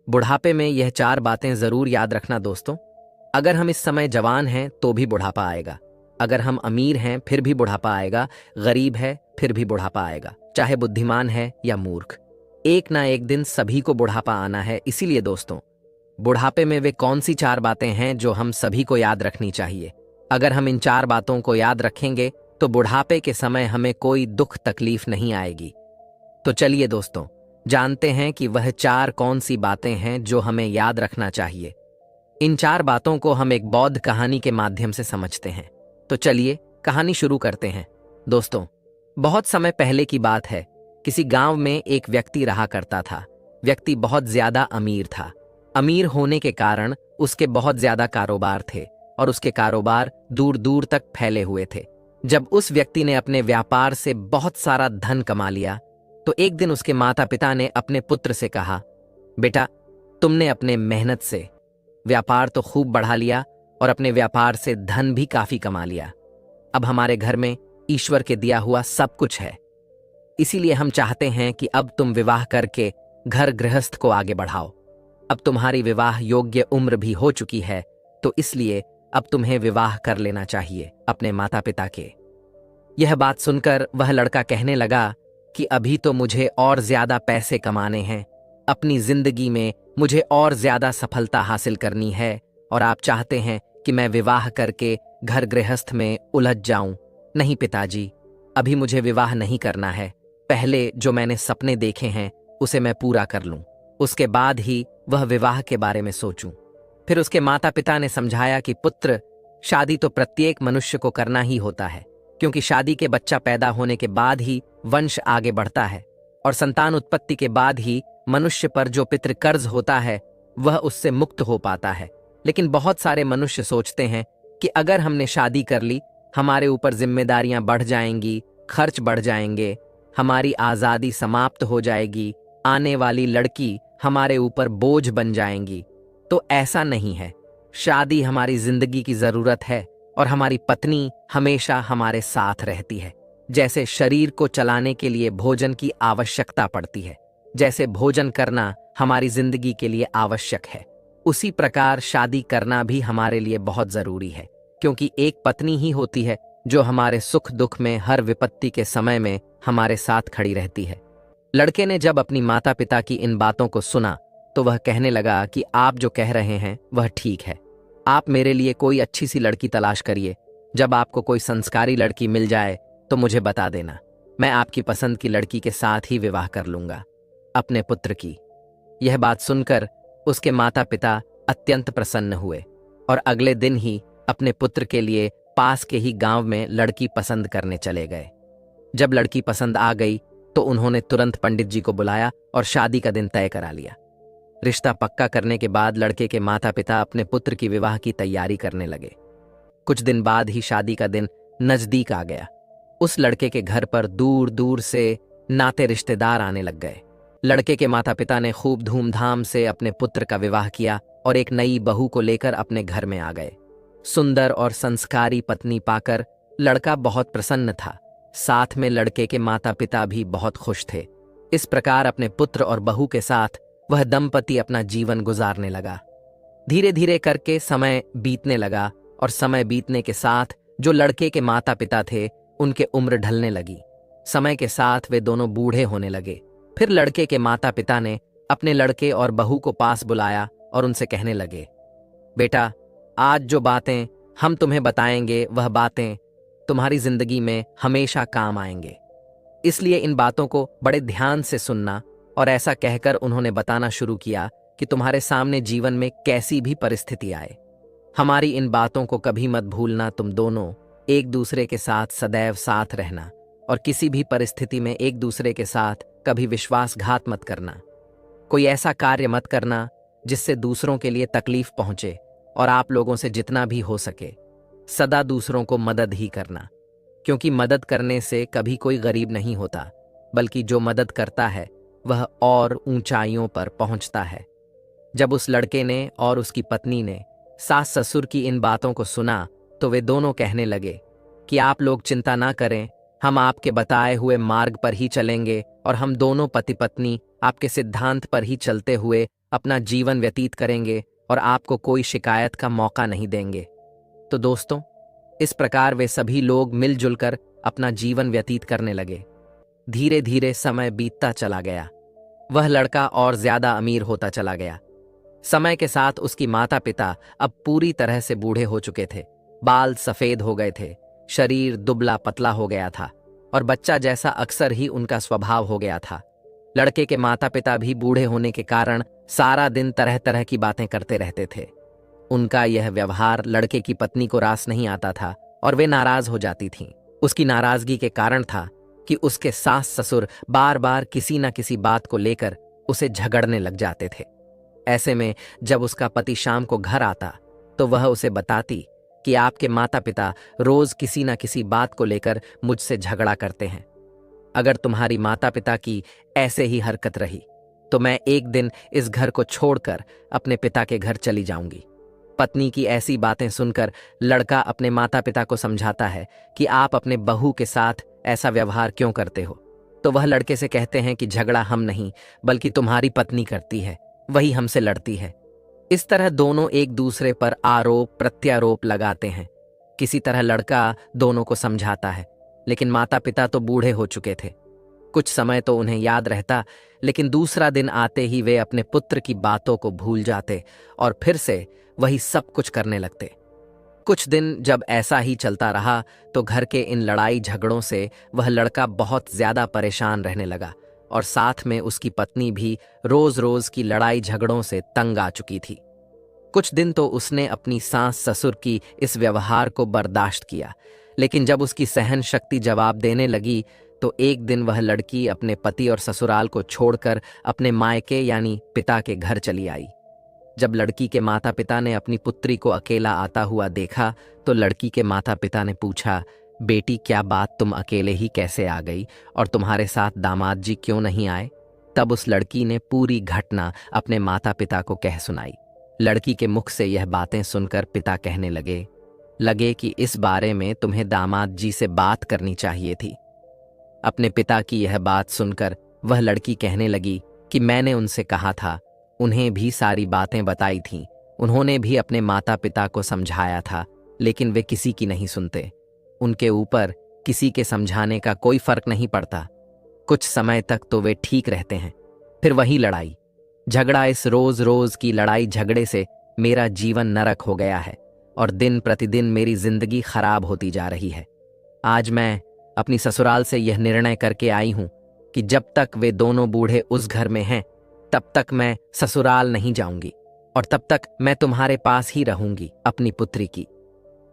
बुढ़ापे में यह 4 बातें जरूर याद रखना दोस्तों। अगर हम इस समय जवान हैं तो भी बुढ़ापा आएगा, अगर हम अमीर हैं फिर भी बुढ़ापा आएगा, गरीब है फिर भी बुढ़ापा आएगा, चाहे बुद्धिमान है या मूर्ख, एक ना एक दिन सभी को बुढ़ापा आना है। इसीलिए दोस्तों, बुढ़ापे में वे कौन सी 4 बातें हैं जो हम सभी को याद रखनी चाहिए। अगर हम इन 4 बातों को याद रखेंगे तो बुढ़ापे के समय हमें कोई दुख तकलीफ नहीं आएगी। तो चलिए दोस्तों, जानते हैं कि वह 4 कौन सी बातें हैं जो हमें याद रखना चाहिए। इन 4 बातों को हम एक बौद्ध कहानी के माध्यम से समझते हैं। तो चलिए कहानी शुरू करते हैं। दोस्तों, बहुत समय पहले की बात है। किसी गांव में एक व्यक्ति रहा करता था। व्यक्ति बहुत ज्यादा अमीर था। अमीर होने के कारण उसके बहुत ज्यादा कारोबार थे और उसके कारोबार दूर दूर तक फैले हुए थे। जब उस व्यक्ति ने अपने व्यापार से बहुत सारा धन कमा लिया तो एक दिन उसके माता पिता ने अपने पुत्र से कहा, बेटा, तुमने अपने मेहनत से व्यापार तो खूब बढ़ा लिया और अपने व्यापार से धन भी काफी कमा लिया। अब हमारे घर में ईश्वर के दिया हुआ सब कुछ है। इसीलिए हम चाहते हैं कि अब तुम विवाह करके घर गृहस्थ को आगे बढ़ाओ। अब तुम्हारी विवाह योग्य उम्र भी हो चुकी है, तो इसलिए अब तुम्हें विवाह कर लेना चाहिए अपने माता पिता के। यह बात सुनकर वह लड़का कहने लगा कि अभी तो मुझे और ज्यादा पैसे कमाने हैं, अपनी जिंदगी में मुझे और ज्यादा सफलता हासिल करनी है, और आप चाहते हैं कि मैं विवाह करके घर गृहस्थ में उलझ जाऊं। नहीं पिताजी, अभी मुझे विवाह नहीं करना है। पहले जो मैंने सपने देखे हैं उसे मैं पूरा कर लूं, उसके बाद ही वह विवाह के बारे में सोचूं। फिर उसके माता पिता ने समझाया कि पुत्र, शादी तो प्रत्येक मनुष्य को करना ही होता है, क्योंकि शादी के बच्चा पैदा होने के बाद ही वंश आगे बढ़ता है, और संतान उत्पत्ति के बाद ही मनुष्य पर जो पितृकर्ज होता है वह उससे मुक्त हो पाता है। लेकिन बहुत सारे मनुष्य सोचते हैं कि अगर हमने शादी कर ली, हमारे ऊपर जिम्मेदारियां बढ़ जाएंगी, खर्च बढ़ जाएंगे, हमारी आज़ादी समाप्त हो जाएगी, आने वाली लड़की हमारे ऊपर बोझ बन जाएंगी। तो ऐसा नहीं है। शादी हमारी जिंदगी की जरूरत है और हमारी पत्नी हमेशा हमारे साथ रहती है। जैसे शरीर को चलाने के लिए भोजन की आवश्यकता पड़ती है, जैसे भोजन करना हमारी जिंदगी के लिए आवश्यक है, उसी प्रकार शादी करना भी हमारे लिए बहुत जरूरी है, क्योंकि एक पत्नी ही होती है जो हमारे सुख दुख में, हर विपत्ति के समय में हमारे साथ खड़ी रहती है। लड़के ने जब अपनी माता पिता की इन बातों को सुना तो वह कहने लगा कि आप जो कह रहे हैं वह ठीक है। आप मेरे लिए कोई अच्छी सी लड़की तलाश करिए। जब आपको कोई संस्कारी लड़की मिल जाए तो मुझे बता देना। मैं आपकी पसंद की लड़की के साथ ही विवाह कर लूंगा अपने पुत्र की। यह बात सुनकर उसके माता पिता अत्यंत प्रसन्न हुए और अगले दिन ही अपने पुत्र के लिए पास के ही गांव में लड़की पसंद करने चले गए। जब लड़की पसंद आ गई तो उन्होंने तुरंत पंडित जी को बुलाया और शादी का दिन तय करा लिया। रिश्ता पक्का करने के बाद लड़के के माता पिता अपने पुत्र की विवाह की तैयारी करने लगे। कुछ दिन बाद ही शादी का दिन नजदीक आ गया। उस लड़के के घर पर दूर दूर से नाते रिश्तेदार आने लग गए। लड़के के माता पिता ने खूब धूमधाम से अपने पुत्र का विवाह किया और एक नई बहू को लेकर अपने घर में आ गए। सुंदर और संस्कारी पत्नी पाकर लड़का बहुत प्रसन्न था। साथ में लड़के के माता पिता भी बहुत खुश थे। इस प्रकार अपने पुत्र और बहू के साथ वह दंपति अपना जीवन गुजारने लगा। धीरे धीरे करके समय बीतने लगा और समय बीतने के साथ जो लड़के के माता पिता थे उनके उम्र ढलने लगी। समय के साथ वे दोनों बूढ़े होने लगे। फिर लड़के के माता पिता ने अपने लड़के और बहू को पास बुलाया और उनसे कहने लगे, बेटा, आज जो बातें हम तुम्हें बताएंगे वह बातें तुम्हारी जिंदगी में हमेशा काम आएंगे, इसलिए इन बातों को बड़े ध्यान से सुनना। और ऐसा कहकर उन्होंने बताना शुरू किया कि तुम्हारे सामने जीवन में कैसी भी परिस्थिति आए, हमारी इन बातों को कभी मत भूलना। तुम दोनों एक दूसरे के साथ सदैव साथ रहना और किसी भी परिस्थिति में एक दूसरे के साथ कभी विश्वासघात मत करना। कोई ऐसा कार्य मत करना जिससे दूसरों के लिए तकलीफ पहुंचे, और आप लोगों से जितना भी हो सके सदा दूसरों को मदद ही करना, क्योंकि मदद करने से कभी कोई गरीब नहीं होता, बल्कि जो मदद करता है वह और ऊंचाइयों पर पहुंचता है। जब उस लड़के ने और उसकी पत्नी ने सास ससुर की इन बातों को सुना तो वे दोनों कहने लगे कि आप लोग चिंता ना करें, हम आपके बताए हुए मार्ग पर ही चलेंगे और हम दोनों पति पत्नी आपके सिद्धांत पर ही चलते हुए अपना जीवन व्यतीत करेंगे और आपको कोई शिकायत का मौका नहीं देंगे। तो दोस्तों, इस प्रकार वे सभी लोग मिलजुल कर अपना जीवन व्यतीत करने लगे। धीरे धीरे समय बीतता चला गया। वह लड़का और ज्यादा अमीर होता चला गया। समय के साथ उसकी माता पिता अब पूरी तरह से बूढ़े हो चुके थे। बाल सफेद हो गए थे, शरीर दुबला पतला हो गया था और बच्चा जैसा अक्सर ही उनका स्वभाव हो गया था। लड़के के माता पिता भी बूढ़े होने के कारण सारा दिन तरह तरह की बातें करते रहते थे। उनका यह व्यवहार लड़के की पत्नी को रास नहीं आता था और वे नाराज हो जाती थीं। उसकी नाराजगी के कारण था कि उसके सास ससुर बार बार किसी न किसी बात को लेकर उसे झगड़ने लग जाते थे। ऐसे में जब उसका पति शाम को घर आता तो वह उसे बताती कि आपके माता पिता रोज किसी न किसी बात को लेकर मुझसे झगड़ा करते हैं। अगर तुम्हारी माता पिता की ऐसे ही हरकत रही तो मैं एक दिन इस घर को छोड़कर अपने पिता के घर चली जाऊंगी। पत्नी की ऐसी बातें सुनकर लड़का अपने माता पिता को समझाता है कि आप अपने बहू के साथ ऐसा व्यवहार क्यों करते हो। तो वह लड़के से कहते हैं कि झगड़ा हम नहीं बल्कि तुम्हारी पत्नी करती है, वही हमसे लड़ती है। इस तरह दोनों एक दूसरे पर आरोप प्रत्यारोप लगाते हैं। किसी तरह लड़का दोनों को समझाता है, लेकिन माता पिता तो बूढ़े हो चुके थे। कुछ समय तो उन्हें याद रहता, लेकिन दूसरा दिन आते ही वे अपने पुत्र की बातों को भूल जाते और फिर से वही सब कुछ करने लगते। कुछ दिन जब ऐसा ही चलता रहा तो घर के इन लड़ाई झगड़ों से वह लड़का बहुत ज्यादा परेशान रहने लगा और साथ में उसकी पत्नी भी रोज रोज की लड़ाई झगड़ों से तंग आ चुकी थी। कुछ दिन तो उसने अपनी सास ससुर की इस व्यवहार को बर्दाश्त किया, लेकिन जब उसकी सहन शक्ति जवाब देने लगी तो एक दिन वह लड़की अपने पति और ससुराल को छोड़कर अपने मायके यानी पिता के घर चली आई। जब लड़की के माता पिता ने अपनी पुत्री को अकेला आता हुआ देखा तो लड़की के माता पिता ने पूछा, बेटी क्या बात, तुम अकेले ही कैसे आ गई और तुम्हारे साथ दामाद जी क्यों नहीं आए? तब उस लड़की ने पूरी घटना अपने माता पिता को कह सुनाई। लड़की के मुख से यह बातें सुनकर पिता कहने लगे कि इस बारे में तुम्हें दामाद जी से बात करनी चाहिए थी। अपने पिता की यह बात सुनकर वह लड़की कहने लगी कि मैंने उनसे कहा था, उन्हें भी सारी बातें बताई थीं, उन्होंने भी अपने माता पिता को समझाया था, लेकिन वे किसी की नहीं सुनते। उनके ऊपर किसी के समझाने का कोई फर्क नहीं पड़ता। कुछ समय तक तो वे ठीक रहते हैं, फिर वही लड़ाई झगड़ा। इस रोज रोज की लड़ाई झगड़े से मेरा जीवन नरक हो गया है और दिन प्रतिदिन मेरी जिंदगी खराब होती जा रही है। आज मैं अपनी ससुराल से यह निर्णय करके आई हूं कि जब तक वे दोनों बूढ़े उस घर में हैं तब तक मैं ससुराल नहीं जाऊंगी और तब तक मैं तुम्हारे पास ही रहूंगी अपनी पुत्री की।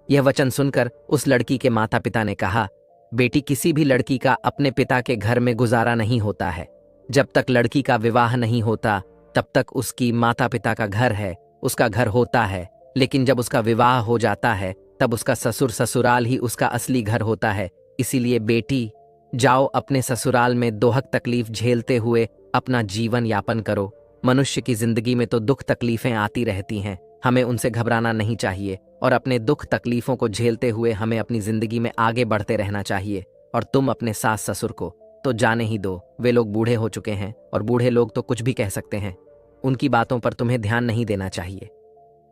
यह वचन सुनकर उस लड़की के माता पिता ने कहा, बेटी किसी भी लड़की का अपने पिता के घर में गुजारा नहीं होता है। जब तक लड़की का विवाह नहीं होता तब तक उसकी माता पिता का घर है, उसका घर होता है, लेकिन जब उसका विवाह हो जाता है तब उसका ससुर ससुराल ही उसका असली घर होता है। इसीलिए बेटी जाओ अपने ससुराल में दोहक तकलीफ झेलते हुए अपना जीवन यापन करो। मनुष्य की जिंदगी में तो दुख तकलीफें आती रहती हैं, हमें उनसे घबराना नहीं चाहिए और अपने दुख तकलीफों को झेलते हुए हमें अपनी जिंदगी में आगे बढ़ते रहना चाहिए। और तुम अपने सास ससुर को तो जाने ही दो, वे लोग बूढ़े हो चुके हैं और बूढ़े लोग तो कुछ भी कह सकते हैं, उनकी बातों पर तुम्हें ध्यान नहीं देना चाहिए।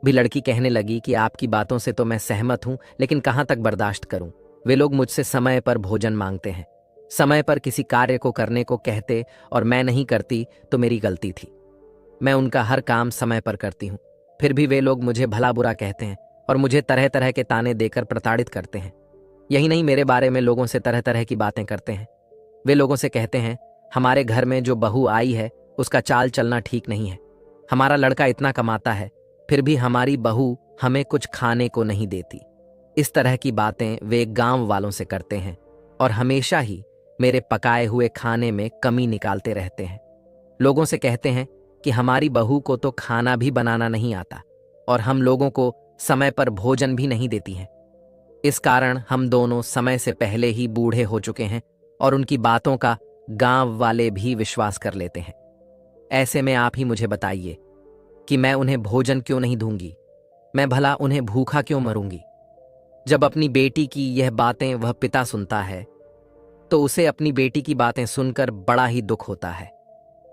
भी लड़की कहने लगी कि आपकी बातों से तो मैं सहमत हूं, लेकिन कहां तक बर्दाश्त करूं। वे लोग मुझसे समय पर भोजन मांगते हैं, समय पर किसी कार्य को करने को कहते और मैं नहीं करती तो मेरी गलती थी। मैं उनका हर काम समय पर करती हूँ, फिर भी वे लोग मुझे भला बुरा कहते हैं और मुझे तरह तरह के ताने देकर प्रताड़ित करते हैं। यही नहीं, मेरे बारे में लोगों से तरह तरह की बातें करते हैं। वे लोगों से कहते हैं, हमारे घर में जो बहू आई है उसका चाल चलना ठीक नहीं है। हमारा लड़का इतना कमाता है फिर भी हमारी बहू हमें कुछ खाने को नहीं देती। इस तरह की बातें वे गांव वालों से करते हैं और हमेशा ही मेरे पकाए हुए खाने में कमी निकालते रहते हैं। लोगों से कहते हैं कि हमारी बहू को तो खाना भी बनाना नहीं आता और हम लोगों को समय पर भोजन भी नहीं देती हैं। इस कारण हम दोनों समय से पहले ही बूढ़े हो चुके हैं और उनकी बातों का गांव वाले भी विश्वास कर लेते हैं। ऐसे में आप ही मुझे बताइए कि मैं उन्हें भोजन क्यों नहीं दूंगी? मैं भला उन्हें भूखा क्यों मरूंगी? जब अपनी बेटी की यह बातें वह पिता सुनता है तो उसे अपनी बेटी की बातें सुनकर बड़ा ही दुख होता है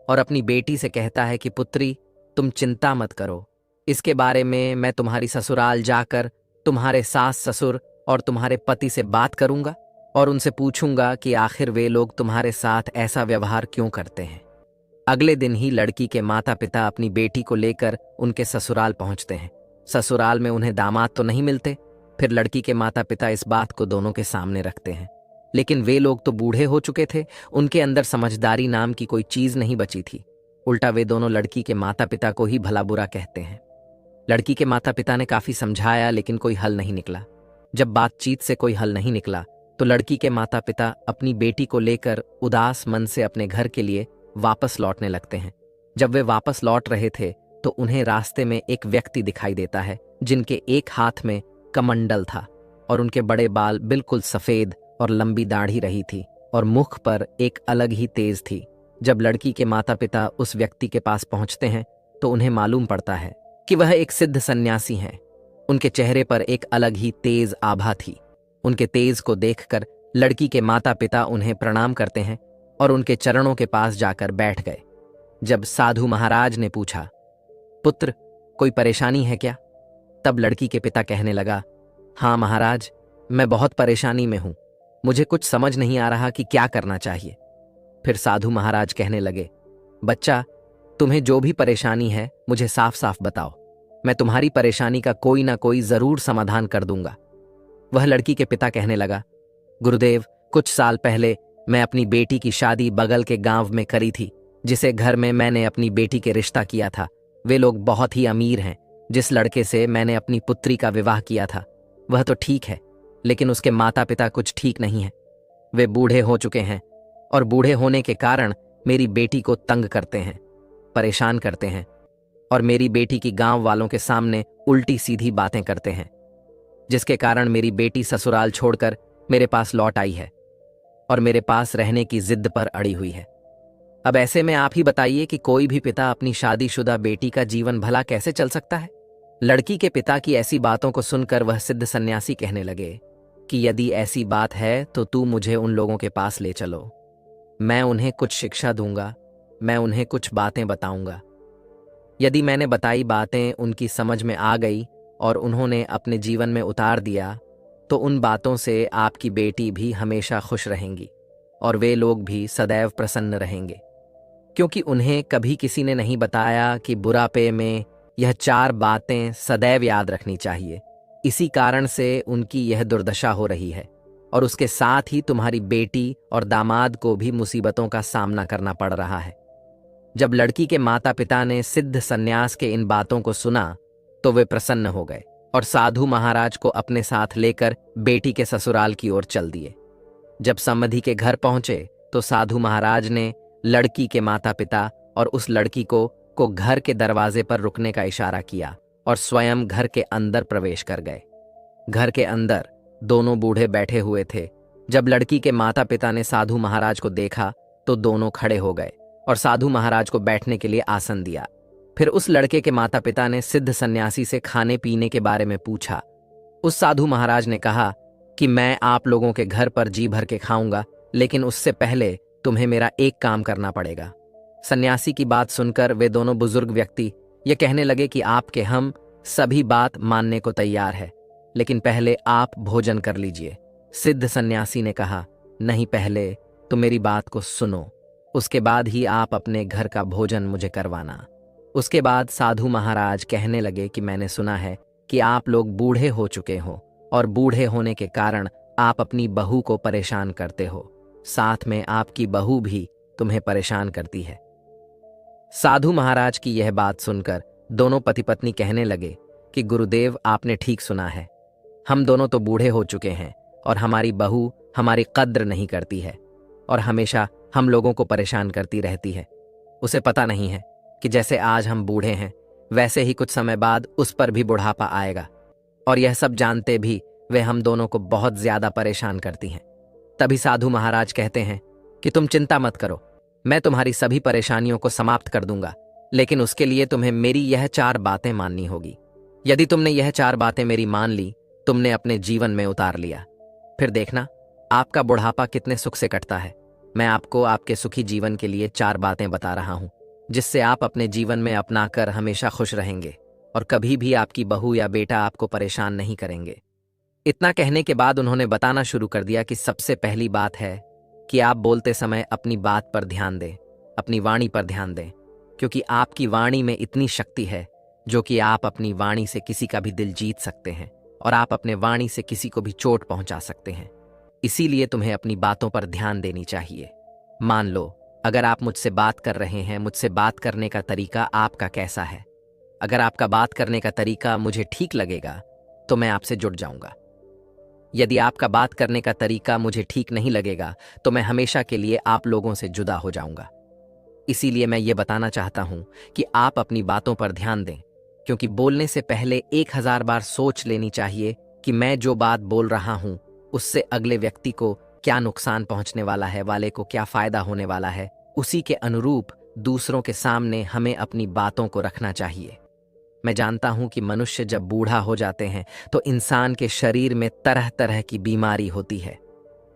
और अपनी बेटी से कहता है कि पुत्री, तुम चिंता मत करो। इसके बारे में मैं तुम्हारी ससुराल जाकर तुम्हारे सास ससुर और तुम्हारे पति से बात करूंगा और उनसे पूछूंगा कि आखिर वे लोग तुम्हारे साथ ऐसा व्यवहार क्यों करते हैं। अगले दिन ही लड़की के माता पिता अपनी बेटी को लेकर उनके ससुराल पहुंचते हैं। ससुराल में उन्हें दामाद तो नहीं मिलते। फिर लड़की के माता पिता इस बात को दोनों के सामने रखते हैं, लेकिन वे लोग तो बूढ़े हो चुके थे, उनके अंदर समझदारी नाम की कोई चीज नहीं बची थी। उल्टा वे दोनों लड़की के माता पिता को ही भला बुरा कहते हैं। लड़की के माता पिता ने काफी समझाया, लेकिन कोई हल नहीं निकला। जब बातचीत से कोई हल नहीं निकला तो लड़की के माता पिता अपनी बेटी को लेकर उदास मन से अपने घर के लिए वापस लौटने लगते हैं। जब वे वापस लौट रहे थे तो उन्हें रास्ते में एक व्यक्ति दिखाई देता है जिनके एक हाथ में कमंडल था और उनके बड़े बाल बिल्कुल सफेद और लंबी दाढ़ी रही थी और मुख पर एक अलग ही तेज थी। जब लड़की के माता पिता उस व्यक्ति के पास पहुंचते हैं तो उन्हें मालूम पड़ता है कि वह एक सिद्ध सन्यासी हैं। उनके चेहरे पर एक अलग ही तेज आभा थी। उनके तेज को देखकर लड़की के माता पिता उन्हें प्रणाम करते हैं और उनके चरणों के पास जाकर बैठ गए। जब साधु महाराज ने पूछा, पुत्र, कोई परेशानी है क्या? तब लड़की के पिता कहने लगा, हाँ महाराज, मैं बहुत परेशानी में हूं। मुझे कुछ समझ नहीं आ रहा कि क्या करना चाहिए। फिर साधु महाराज कहने लगे, बच्चा, तुम्हें जो भी परेशानी है मुझे साफ साफ बताओ। मैं तुम्हारी परेशानी का कोई ना कोई जरूर समाधान कर दूंगा। वह लड़की के पिता कहने लगा, गुरुदेव, कुछ साल पहले मैं अपनी बेटी की शादी बगल के गांव में करी थी, जिसे घर में मैंने अपनी बेटी के रिश्ता किया था। वे लोग बहुत ही अमीर हैं। जिस लड़के से मैंने अपनी पुत्री का विवाह किया था वह तो ठीक है, लेकिन उसके माता पिता कुछ ठीक नहीं है। वे बूढ़े हो चुके हैं और बूढ़े होने के कारण मेरी बेटी को तंग करते हैं, परेशान करते हैं और मेरी बेटी की गांव वालों के सामने उल्टी सीधी बातें करते हैं, जिसके कारण मेरी बेटी ससुराल छोड़कर मेरे पास लौट आई है और मेरे पास रहने की जिद पर अड़ी हुई है। अब ऐसे में आप ही बताइए कि कोई भी पिता अपनी शादीशुदा बेटी का जीवन भला कैसे चल सकता है? लड़की के पिता की ऐसी बातों को सुनकर वह सिद्ध सन्यासी कहने लगे कि यदि ऐसी बात है तो तू मुझे उन लोगों के पास ले चलो। मैं उन्हें कुछ शिक्षा दूंगा, मैं उन्हें कुछ बातें बताऊंगा। यदि मैंने बताई बातें उनकी समझ में आ गई और उन्होंने अपने जीवन में उतार दिया तो उन बातों से आपकी बेटी भी हमेशा खुश रहेंगी और वे लोग भी सदैव प्रसन्न रहेंगे, क्योंकि उन्हें कभी किसी ने नहीं बताया कि बुढ़ापे में यह 4 बातें सदैव याद रखनी चाहिए। इसी कारण से उनकी यह दुर्दशा हो रही है और उसके साथ ही तुम्हारी बेटी और दामाद को भी मुसीबतों का सामना करना पड़ रहा है। जब लड़की के माता पिता ने सिद्ध सन्यास के इन बातों को सुना तो वे प्रसन्न हो गए और साधु महाराज को अपने साथ लेकर बेटी के ससुराल की ओर चल दिए। जब समधि के घर पहुंचे तो साधु महाराज ने लड़की के माता पिता और उस लड़की को घर के दरवाजे पर रुकने का इशारा किया और स्वयं घर के अंदर प्रवेश कर गए। घर के अंदर दोनों बूढ़े बैठे हुए थे। जब लड़की के माता पिता ने साधु महाराज को देखा तो दोनों खड़े हो गए और साधु महाराज को बैठने के लिए आसन दिया। फिर उस लड़के के माता पिता ने सिद्ध सन्यासी से खाने पीने के बारे में पूछा। उस साधु महाराज ने कहा कि मैं आप लोगों के घर पर जी भर के खाऊंगा, लेकिन उससे पहले तुम्हें मेरा एक काम करना पड़ेगा। सन्यासी की बात सुनकर वे दोनों बुजुर्ग व्यक्ति ये कहने लगे कि आपके हम सभी बात मानने को तैयार है, लेकिन पहले आप भोजन कर लीजिए। सिद्ध सन्यासी ने कहा, नहीं, पहले तो मेरी बात को सुनो, उसके बाद ही आप अपने घर का भोजन मुझे करवाना। उसके बाद साधु महाराज कहने लगे कि मैंने सुना है कि आप लोग बूढ़े हो चुके हो और बूढ़े होने के कारण आप अपनी बहू को परेशान करते हो, साथ में आपकी बहू भी तुम्हें परेशान करती है। साधु महाराज की यह बात सुनकर दोनों पति पत्नी कहने लगे कि गुरुदेव, आपने ठीक सुना है। हम दोनों तो बूढ़े हो चुके हैं और हमारी बहू हमारी कद्र नहीं करती है और हमेशा हम लोगों को परेशान करती रहती है। उसे पता नहीं है कि जैसे आज हम बूढ़े हैं वैसे ही कुछ समय बाद उस पर भी बुढ़ापा आएगा, और यह सब जानते भी वे हम दोनों को बहुत ज्यादा परेशान करती हैं। तभी साधु महाराज कहते हैं कि तुम चिंता मत करो, मैं तुम्हारी सभी परेशानियों को समाप्त कर दूंगा, लेकिन उसके लिए तुम्हें मेरी यह 4 बातें माननी होगी। यदि तुमने यह 4 बातें मेरी मान ली, तुमने अपने जीवन में उतार लिया, फिर देखना आपका बुढ़ापा कितने सुख से कटता है। मैं आपको आपके सुखी जीवन के लिए 4 बातें बता रहा हूं, जिससे आप अपने जीवन में अपनाकर हमेशा खुश रहेंगे और कभी भी आपकी बहू या बेटा आपको परेशान नहीं करेंगे। इतना कहने के बाद उन्होंने बताना शुरू कर दिया कि सबसे पहली बात है कि आप बोलते समय अपनी बात पर ध्यान दें, अपनी वाणी पर ध्यान दें, क्योंकि आपकी वाणी में इतनी शक्ति है जो कि आप अपनी वाणी से किसी का भी दिल जीत सकते हैं और आप अपने वाणी से किसी को भी चोट पहुंचा सकते हैं। इसीलिए तुम्हें अपनी बातों पर ध्यान देनी चाहिए। मान लो अगर आप मुझसे बात कर रहे हैं, मुझसे बात करने का तरीका आपका कैसा है? अगर आपका बात करने का तरीका मुझे ठीक लगेगा तो मैं आपसे जुड़ जाऊंगा। यदि आपका बात करने का तरीका मुझे ठीक नहीं लगेगा तो मैं हमेशा के लिए आप लोगों से जुदा हो जाऊंगा। इसीलिए मैं ये बताना चाहता हूं कि आप अपनी बातों पर ध्यान दें, क्योंकि बोलने से पहले 1000 बार सोच लेनी चाहिए कि मैं जो बात बोल रहा हूं उससे अगले व्यक्ति को क्या नुकसान पहुंचने वाला है, वाले को क्या फायदा होने वाला है। उसी के अनुरूप दूसरों के सामने हमें अपनी बातों को रखना चाहिए। मैं जानता हूं कि मनुष्य जब बूढ़ा हो जाते हैं तो इंसान के शरीर में तरह तरह की बीमारी होती है।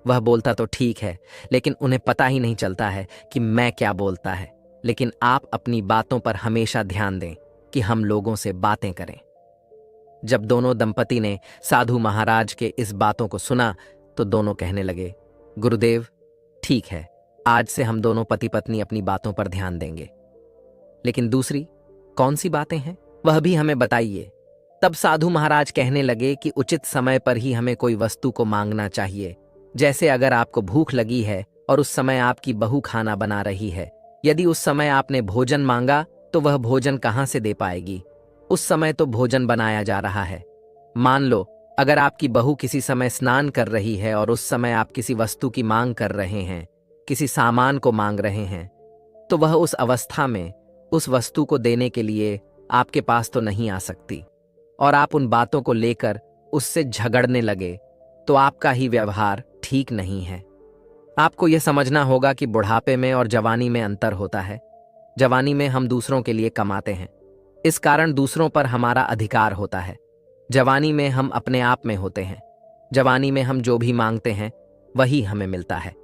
वह बोलता तो ठीक है, लेकिन उन्हें पता ही नहीं चलता है कि मैं क्या बोलता है। लेकिन आप अपनी बातों पर हमेशा ध्यान दें कि हम लोगों से बातें करें। जब दोनों दंपति ने साधु महाराज के इस बातों को सुना तो दोनों कहने लगे, गुरुदेव ठीक है, आज से हम दोनों पति पत्नी अपनी बातों पर ध्यान देंगे। लेकिन दूसरी कौन सी बातें हैं, वह भी हमें बताइए। तब साधु महाराज कहने लगे कि उचित समय पर ही हमें कोई वस्तु को मांगना चाहिए। जैसे अगर आपको भूख लगी है और उस समय आपकी बहू खाना बना रही है, यदि उस समय आपने भोजन मांगा तो वह भोजन कहाँ से दे पाएगी? उस समय तो भोजन बनाया जा रहा है। मान लो अगर आपकी बहू किसी समय स्नान कर रही है और उस समय आप किसी वस्तु की मांग कर रहे हैं, किसी सामान को मांग रहे हैं, तो वह उस अवस्था में उस वस्तु को देने के लिए आपके पास तो नहीं आ सकती और आप उन बातों को लेकर उससे झगड़ने लगे तो आपका ही व्यवहार ठीक नहीं है। आपको यह समझना होगा कि बुढ़ापे में और जवानी में अंतर होता है। जवानी में हम दूसरों के लिए कमाते हैं, इस कारण दूसरों पर हमारा अधिकार होता है। जवानी में हम अपने आप में होते हैं। जवानी में हम जो भी मांगते हैं वही हमें मिलता है।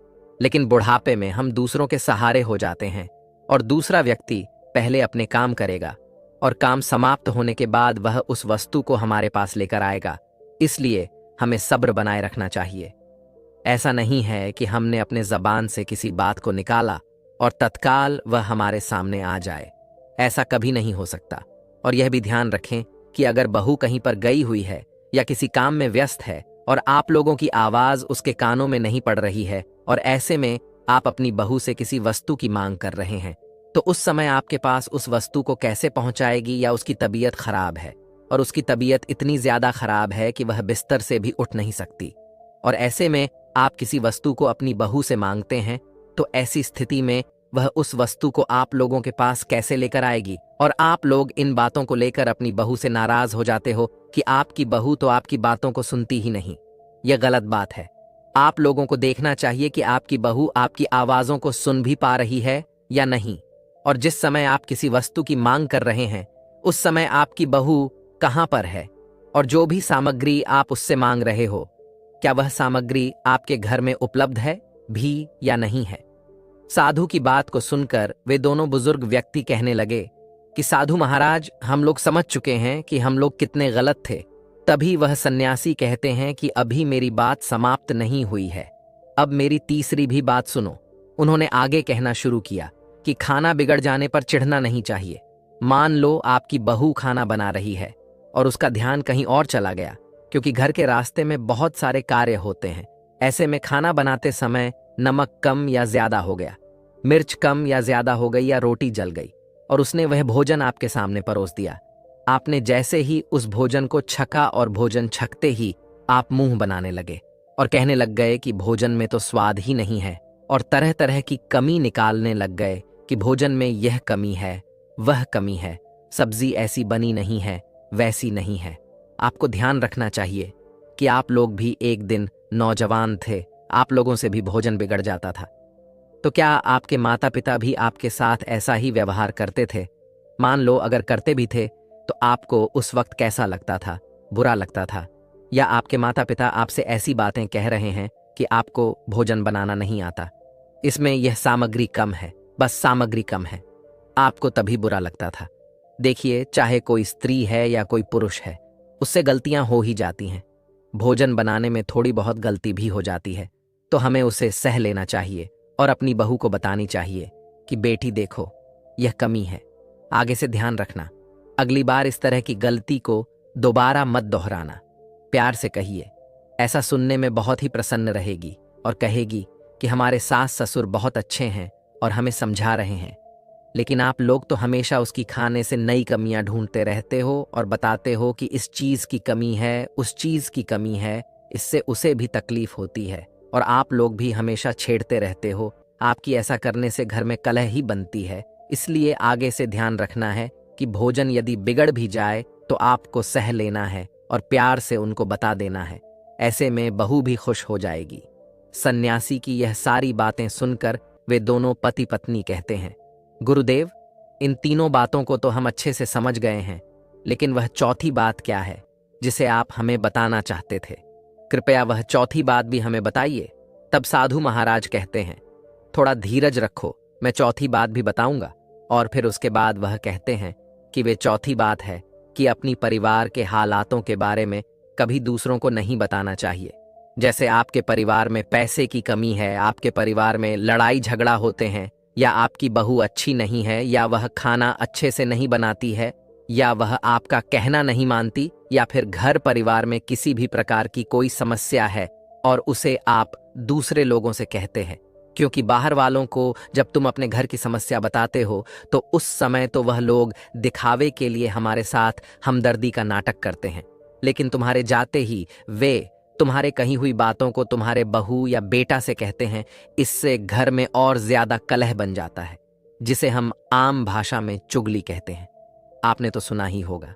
लेकिन बुढ़ापे में हम दूसरों के सहारे हो जाते हैं और दूसरा व्यक्ति पहले अपने काम करेगा और काम समाप्त होने के बाद वह उस वस्तु को हमारे पास लेकर आएगा। इसलिए हमें सब्र बनाए रखना चाहिए। ऐसा नहीं है कि हमने अपने जबान से किसी बात को निकाला और तत्काल वह हमारे सामने आ जाए। ऐसा कभी नहीं हो सकता। और यह भी ध्यान रखें कि अगर बहू कहीं पर गई हुई है या किसी काम में व्यस्त है और आप लोगों की आवाज उसके कानों में नहीं पड़ रही है और ऐसे में आप अपनी बहू से किसी वस्तु की मांग कर रहे हैं, तो उस समय आपके पास उस वस्तु को कैसे पहुंचाएगी? या उसकी तबीयत खराब है और उसकी तबीयत इतनी ज्यादा खराब है कि वह बिस्तर से भी उठ नहीं सकती, और ऐसे में आप किसी वस्तु को अपनी बहू से मांगते हैं, तो ऐसी स्थिति में वह उस वस्तु को आप लोगों के पास कैसे लेकर आएगी? और आप लोग इन बातों को लेकर अपनी बहू से नाराज हो जाते हो कि आपकी बहू तो आपकी बातों को सुनती ही नहीं। यह गलत बात है। आप लोगों को देखना चाहिए कि आपकी बहू आपकी आवाजों को सुन भी पा रही है या नहीं। और जिस समय आप किसी वस्तु की मांग कर रहे हैं उस समय आपकी बहू कहां पर है, और जो भी सामग्री आप उससे मांग रहे हो, क्या वह सामग्री आपके घर में उपलब्ध है भी या नहीं है? साधु की बात को सुनकर वे दोनों बुजुर्ग व्यक्ति कहने लगे कि साधु महाराज, हम लोग समझ चुके हैं कि हम लोग कितने गलत थे। तभी वह सन्यासी कहते हैं कि अभी मेरी बात समाप्त नहीं हुई है, अब मेरी तीसरी भी बात सुनो। उन्होंने आगे कहना शुरू किया कि खाना बिगड़ जाने पर चिढ़ना नहीं चाहिए। मान लो आपकी बहू खाना बना रही है और उसका ध्यान कहीं और चला गया, क्योंकि घर के रास्ते में बहुत सारे कार्य होते हैं। ऐसे में खाना बनाते समय नमक कम या ज्यादा हो गया, मिर्च कम या ज्यादा हो गई, या रोटी जल गई और उसने वह भोजन आपके सामने परोस दिया। आपने जैसे ही उस भोजन को छका और भोजन छकते ही आप मुंह बनाने लगे और कहने लग गए कि भोजन में तो स्वाद ही नहीं है, और तरह तरह की कमी निकालने लग गए कि भोजन में यह कमी है, वह कमी है, सब्जी ऐसी बनी नहीं है, वैसी नहीं है। आपको ध्यान रखना चाहिए कि आप लोग भी एक दिन नौजवान थे, आप लोगों से भी भोजन बिगड़ जाता था। तो क्या आपके माता पिता भी आपके साथ ऐसा ही व्यवहार करते थे? मान लो अगर करते भी थे तो आपको उस वक्त कैसा लगता था? बुरा लगता था? या आपके माता पिता आपसे ऐसी बातें कह रहे हैं कि आपको भोजन बनाना नहीं आता, इसमें यह सामग्री कम है, बस सामग्री कम है, आपको तभी बुरा लगता था। देखिए, चाहे कोई स्त्री है या कोई पुरुष है, उससे गलतियां हो ही जाती हैं। भोजन बनाने में थोड़ी बहुत गलती भी हो जाती है, तो हमें उसे सह लेना चाहिए और अपनी बहू को बतानी चाहिए कि बेटी देखो, यह कमी है, आगे से ध्यान रखना। अगली बार इस तरह की गलती को दोबारा मत दोहराना। प्यार से कहिए। ऐसा सुनने में बहुत ही प्रसन्न रहेगी और कहेगी कि हमारे सास ससुर बहुत अच्छे हैं और हमें समझा रहे हैं। लेकिन आप लोग तो हमेशा उसकी खाने से नई कमियां ढूंढते रहते हो और बताते हो कि इस चीज की कमी है, उस चीज की कमी है, इससे उसे भी तकलीफ होती है, और आप लोग भी हमेशा छेड़ते रहते हो। आपकी ऐसा करने से घर में कलह ही बनती है। इसलिए आगे से ध्यान रखना है कि भोजन यदि बिगड़ भी जाए तो आपको सह लेना है और प्यार से उनको बता देना है। ऐसे में बहू भी खुश हो जाएगी। सन्यासी की यह सारी बातें सुनकर वे दोनों पति पत्नी कहते हैं, गुरुदेव, इन तीनों बातों को तो हम अच्छे से समझ गए हैं, लेकिन वह चौथी बात क्या है जिसे आप हमें बताना चाहते थे? कृपया वह चौथी बात भी हमें बताइए। तब साधु महाराज कहते हैं, थोड़ा धीरज रखो, मैं चौथी बात भी बताऊंगा। और फिर उसके बाद वह कहते हैं कि वे चौथी बात है कि अपनी परिवार के हालातों के बारे में कभी दूसरों को नहीं बताना चाहिए। जैसे आपके परिवार में पैसे की कमी है, आपके परिवार में लड़ाई झगड़ा होते हैं, या आपकी बहू अच्छी नहीं है, या वह खाना अच्छे से नहीं बनाती है, या वह आपका कहना नहीं मानती, या फिर घर परिवार में किसी भी प्रकार की कोई समस्या है और उसे आप दूसरे लोगों से कहते हैं। क्योंकि बाहर वालों को जब तुम अपने घर की समस्या बताते हो तो उस समय तो वह लोग दिखावे के लिए हमारे साथ हमदर्दी का नाटक करते हैं, लेकिन तुम्हारे जाते ही वे तुम्हारे कही हुई बातों को तुम्हारे बहू या बेटा से कहते हैं। इससे घर में और ज्यादा कलह बन जाता है, जिसे हम आम भाषा में चुगली कहते हैं। आपने तो सुना ही होगा।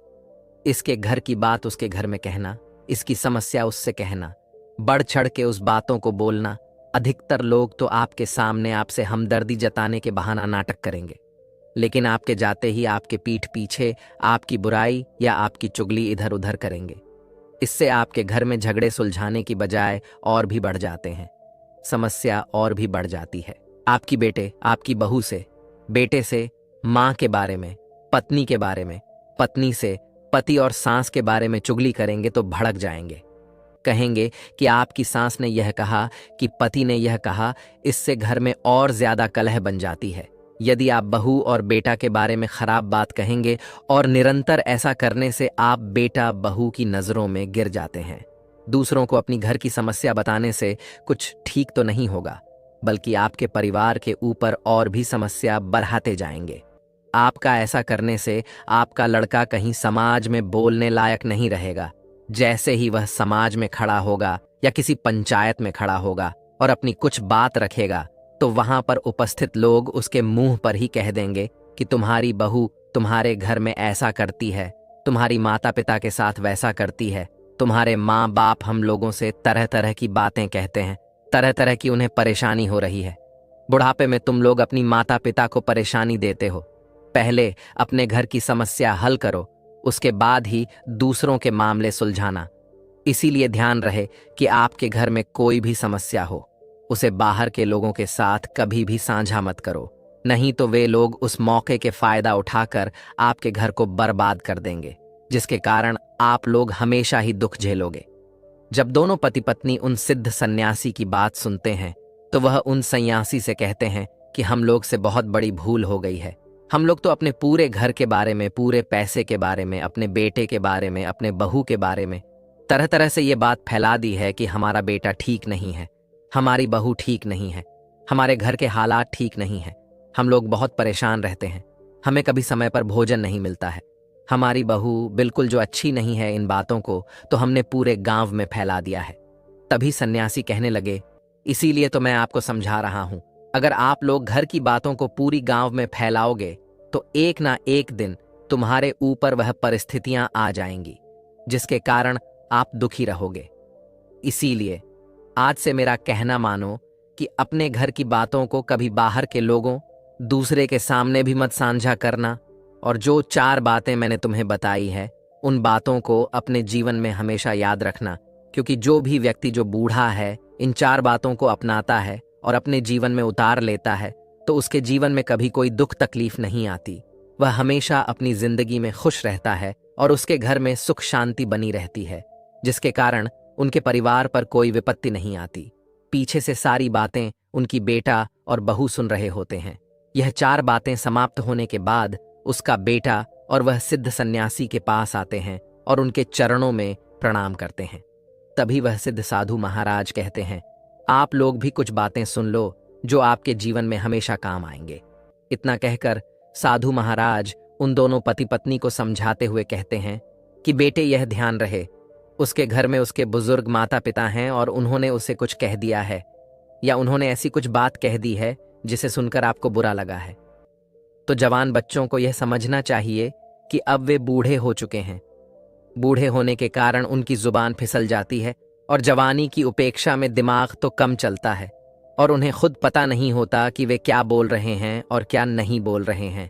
इसके घर की बात उसके घर में कहना, इसकी समस्या उससे कहना, बढ़ चढ़ के उस बातों को बोलना। अधिकतर लोग तो आपके सामने आपसे हमदर्दी जताने के बहाना नाटक करेंगे, लेकिन आपके जाते ही आपके पीठ पीछे आपकी बुराई या आपकी चुगली इधर उधर करेंगे। इससे आपके घर में झगड़े सुलझाने की बजाय और भी बढ़ जाते हैं, समस्या और भी बढ़ जाती है। आपकी बेटे आपकी बहू से, बेटे से माँ के बारे में, पत्नी के बारे में, पत्नी से पति और सास के बारे में चुगली करेंगे तो भड़क जाएंगे। कहेंगे कि आपकी सास ने यह कहा, कि पति ने यह कहा। इससे घर में और ज्यादा कलह बन जाती है। यदि आप बहू और बेटा के बारे में खराब बात कहेंगे और निरंतर ऐसा करने से आप बेटा बहू की नजरों में गिर जाते हैं। दूसरों को अपनी घर की समस्या बताने से कुछ ठीक तो नहीं होगा, बल्कि आपके परिवार के ऊपर और भी समस्या बढ़ाते जाएंगे। आपका ऐसा करने से आपका लड़का कहीं समाज में बोलने लायक नहीं रहेगा। जैसे ही वह समाज में खड़ा होगा या किसी पंचायत में खड़ा होगा और अपनी कुछ बात रखेगा, तो वहां पर उपस्थित लोग उसके मुंह पर ही कह देंगे कि तुम्हारी बहू तुम्हारे घर में ऐसा करती है, तुम्हारी माता पिता के साथ वैसा करती है, तुम्हारे माँ बाप हम लोगों से तरह तरह की बातें कहते हैं, तरह तरह की उन्हें परेशानी हो रही है। बुढ़ापे में तुम लोग अपनी माता पिता को परेशानी देते हो। पहले अपने घर की समस्या हल करो, उसके बाद ही दूसरों के मामले सुलझाना। इसीलिए ध्यान रहे कि आपके घर में कोई भी समस्या हो, उसे बाहर के लोगों के साथ कभी भी साझा मत करो, नहीं तो वे लोग उस मौके के फायदा उठाकर आपके घर को बर्बाद कर देंगे, जिसके कारण आप लोग हमेशा ही दुख झेलोगे। जब दोनों पति पत्नी उन सिद्ध सन्यासी की बात सुनते हैं तो वह उन सन्यासी से कहते हैं कि हम लोग से बहुत बड़ी भूल हो गई है। हम लोग तो अपने पूरे घर के बारे में, पूरे पैसे के बारे में, अपने बेटे के बारे में, अपने बहू के बारे में तरह तरह से ये बात फैला दी है कि हमारा बेटा ठीक नहीं है, हमारी बहू ठीक नहीं है, हमारे घर के हालात ठीक नहीं है, हम लोग बहुत परेशान रहते हैं, हमें कभी समय पर भोजन नहीं मिलता है, हमारी बहू बिल्कुल जो अच्छी नहीं है। इन बातों को तो हमने पूरे गांव में फैला दिया है। तभी सन्यासी कहने लगे, इसीलिए तो मैं आपको समझा रहा हूं, अगर आप लोग घर की बातों को पूरी गांव में फैलाओगे तो एक ना एक दिन तुम्हारे ऊपर वह परिस्थितियां आ जाएंगी जिसके कारण आप दुखी रहोगे। इसीलिए आज से मेरा कहना मानो कि अपने घर की बातों को कभी बाहर के लोगों, दूसरे के सामने भी मत साझा करना। और जो 4 बातें मैंने तुम्हें बताई है, उन बातों को अपने जीवन में हमेशा याद रखना, क्योंकि जो भी व्यक्ति जो बूढ़ा है इन 4 बातों को अपनाता है और अपने जीवन में उतार लेता है, तो उसके जीवन में कभी कोई दुख तकलीफ नहीं आती। वह हमेशा अपनी जिंदगी में खुश रहता है और उसके घर में सुख शांति बनी रहती है, जिसके कारण उनके परिवार पर कोई विपत्ति नहीं आती। पीछे से सारी बातें उनकी बेटा और बहू सुन रहे होते हैं। यह 4 बातें समाप्त होने के बाद उसका बेटा और वह सिद्ध सन्यासी के पास आते हैं और उनके चरणों में प्रणाम करते हैं। तभी वह सिद्ध साधु महाराज कहते हैं, आप लोग भी कुछ बातें सुन लो जो आपके जीवन में हमेशा काम आएंगे। इतना कहकर साधु महाराज उन दोनों पति पत्नी को समझाते हुए कहते हैं कि बेटे, यह ध्यान रहे, उसके घर में उसके बुजुर्ग माता पिता हैं और उन्होंने उसे कुछ कह दिया है या उन्होंने ऐसी कुछ बात कह दी है जिसे सुनकर आपको बुरा लगा है। तो जवान बच्चों को यह समझना चाहिए कि अब वे बूढ़े हो चुके हैं। बूढ़े होने के कारण उनकी जुबान फिसल जाती है और जवानी की उपेक्षा में दिमाग तो कम चलता है और उन्हें खुद पता नहीं होता कि वे क्या बोल रहे हैं और क्या नहीं बोल रहे हैं।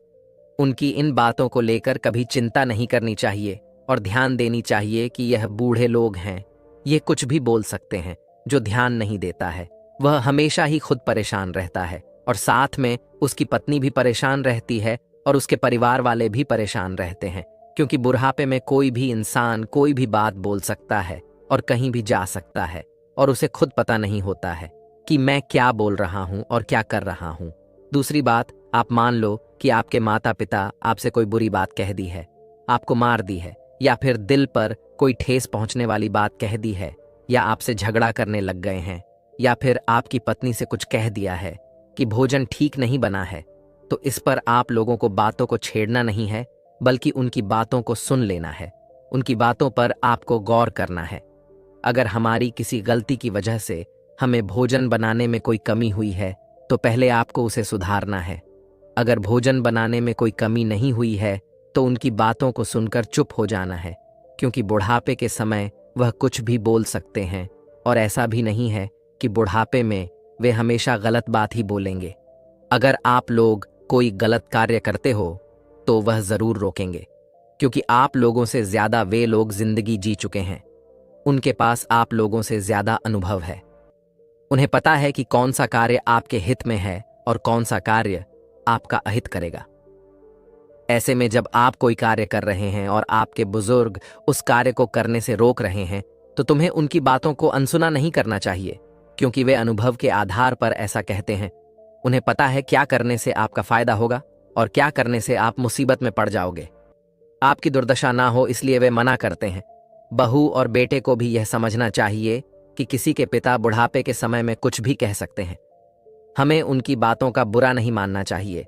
उनकी इन बातों को लेकर कभी चिंता नहीं करनी चाहिए और ध्यान देनी चाहिए कि यह बूढ़े लोग हैं, ये कुछ भी बोल सकते हैं। जो ध्यान नहीं देता है वह हमेशा ही खुद परेशान रहता है और साथ में उसकी पत्नी भी परेशान रहती है और उसके परिवार वाले भी परेशान रहते हैं, क्योंकि बुढ़ापे में कोई भी इंसान कोई भी बात बोल सकता है और कहीं भी जा सकता है और उसे खुद पता नहीं होता है कि मैं क्या बोल रहा हूं और क्या कर रहा हूं। दूसरी बात, आप मान लो कि आपके माता पिता आपसे कोई बुरी बात कह दी है, आपको मार दी है, या फिर दिल पर कोई ठेस पहुंचने वाली बात कह दी है, या आपसे झगड़ा करने लग गए हैं, या फिर आपकी पत्नी से कुछ कह दिया है कि भोजन ठीक नहीं बना है। तो इस पर आप लोगों को बातों को छेड़ना नहीं है, बल्कि उनकी बातों को सुन लेना है। उनकी बातों पर आपको गौर करना है। अगर हमारी किसी गलती की वजह से हमें भोजन बनाने में कोई कमी हुई है तो पहले आपको उसे सुधारना है। अगर भोजन बनाने में कोई कमी नहीं हुई है तो उनकी बातों को सुनकर चुप हो जाना है, क्योंकि बुढ़ापे के समय वह कुछ भी बोल सकते हैं और ऐसा भी नहीं है कि बुढ़ापे में वे हमेशा गलत बात ही बोलेंगे। अगर आप लोग कोई गलत कार्य करते हो तो वह जरूर रोकेंगे, क्योंकि आप लोगों से ज्यादा वे लोग जिंदगी जी चुके हैं। उनके पास आप लोगों से ज्यादा अनुभव है। उन्हें पता है कि कौन सा कार्य आपके हित में है और कौन सा कार्य आपका अहित करेगा। ऐसे में जब आप कोई कार्य कर रहे हैं और आपके बुजुर्ग उस कार्य को करने से रोक रहे हैं तो तुम्हें उनकी बातों को अनसुना नहीं करना चाहिए, क्योंकि वे अनुभव के आधार पर ऐसा कहते हैं। उन्हें पता है क्या करने से आपका फायदा होगा और क्या करने से आप मुसीबत में पड़ जाओगे। आपकी दुर्दशा ना हो इसलिए वे मना करते हैं। बहू और बेटे को भी यह समझना चाहिए कि किसी के पिता बुढ़ापे के समय में कुछ भी कह सकते हैं। हमें उनकी बातों का बुरा नहीं मानना चाहिए,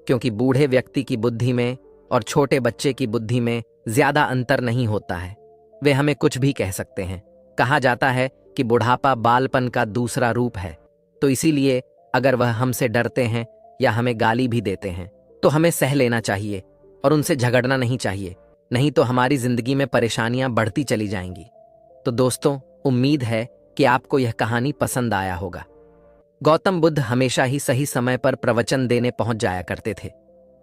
क्योंकि बूढ़े व्यक्ति की बुद्धि में और छोटे बच्चे की बुद्धि में ज्यादा अंतर नहीं होता है। वे हमें कुछ भी कह सकते हैं। कहा जाता है कि बुढ़ापा बालपन का दूसरा रूप है, तो इसीलिए अगर वह हमसे डरते हैं या हमें गाली भी देते हैं तो हमें सह लेना चाहिए और उनसे झगड़ना नहीं चाहिए, नहीं तो हमारी जिंदगी में परेशानियां बढ़ती चली जाएंगी। तो दोस्तों, उम्मीद है कि आपको यह कहानी पसंद आया होगा। गौतम बुद्ध हमेशा ही सही समय पर प्रवचन देने पहुंच जाया करते थे।